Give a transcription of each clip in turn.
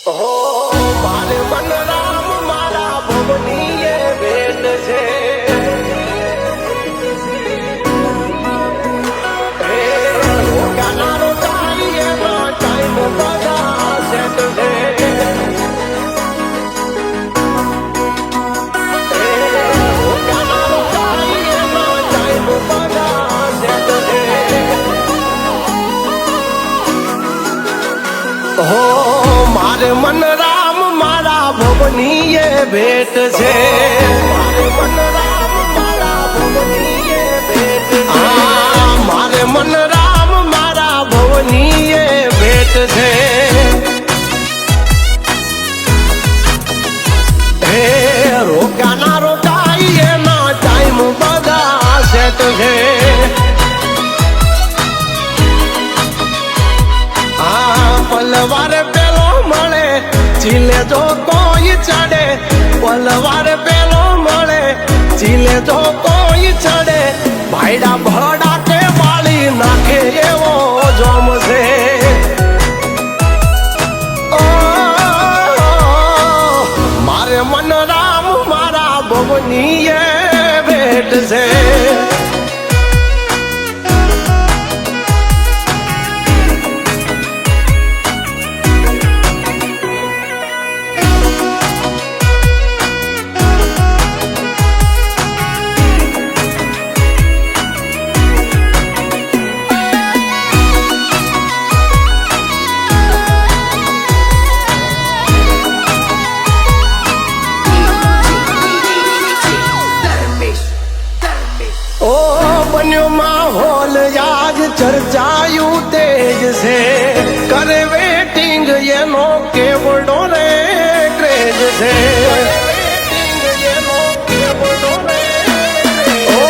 હો મારે બલરામ મારા ભવની એ ભેટ છે. હો મારે મન રામ મારા ભવની એ ભેટ છે. મારે મન રામ મારા ભવની એ ભેટ છે. મારે મન રામ મારા ભવની એ ભેટ છે. હે રોકાના રોકાઈ એના ટાઈમ બધા સેટ છે. પલવાર પેલો મળે ચીલે જો કોઈ ચડે. પલવાર પેલો મળે ચીલે જો કોઈ ચડે. ભાઈડા ભડા કે વાળી નાખે એવો જોમ છે. મારે મન રામ મારા ભવની એ ભેટ છે. બન્યો માહોલ યાદ ચર્ચાયું તેજ છે. કરે વેટિંગ એનો કેવડો રે ક્રેજ છે. ઓ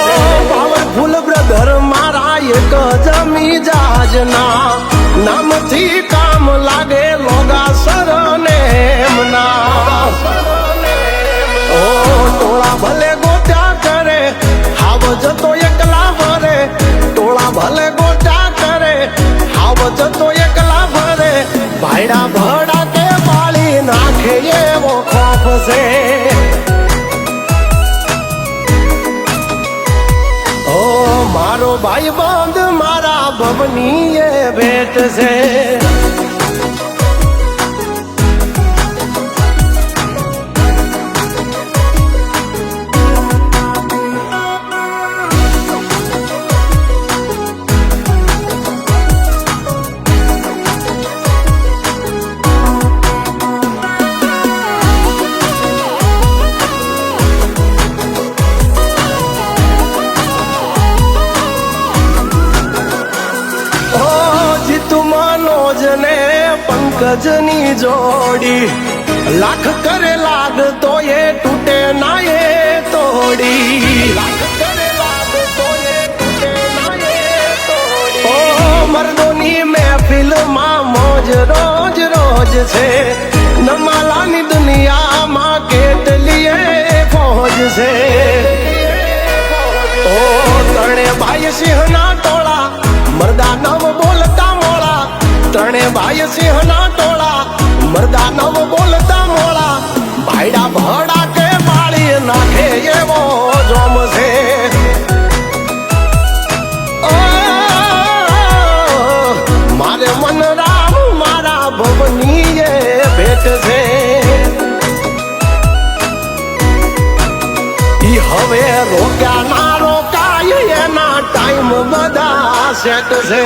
પાવરફુલ બ્રધર મારા એક જમી જાજના નામથી કામ લાગે લોગા સરને એમના. ઓ ટોળા ભલે ગોત્યા કરે હાવ જતો એકલા ભરે. ટોળા ભલે ગોટા કરે હાવ જતો એકલા ભરે. ભાઈડા ભડા કે વાળી નાખે એવો ખોફ છે. ઓ મારો ભાઈ બંધ મારા ભવની એ ભેટ છે. પંકજની જોડી લાખ કરે લાગ તો એ તૂટે ના એ તોડી. લાખ કરે લાગ તો એ તૂટે ના એ તોડી. ઓ મર્દોની મહેફિલમાં મોજ રોજ રોજ છે. નમાલાની દુનિયામાં કેટલી ફોજ છે. ઓ ત્રણે ભાઈ સિંહના ટોળા મરદા નવ બોલતા મોળા. ત્રણે ભાઈ સિંહના ટોળા મરદા નવ બોલતા મોળા. ભાઈડા ભડા કે વાળી નાખે એવો જોમ છે. મારે મન રામ મારા ભવની એ ભેટ છે. ઈ હવે રોક્યા ના રોકાય એના ટાઈમ બધા સેટ છે.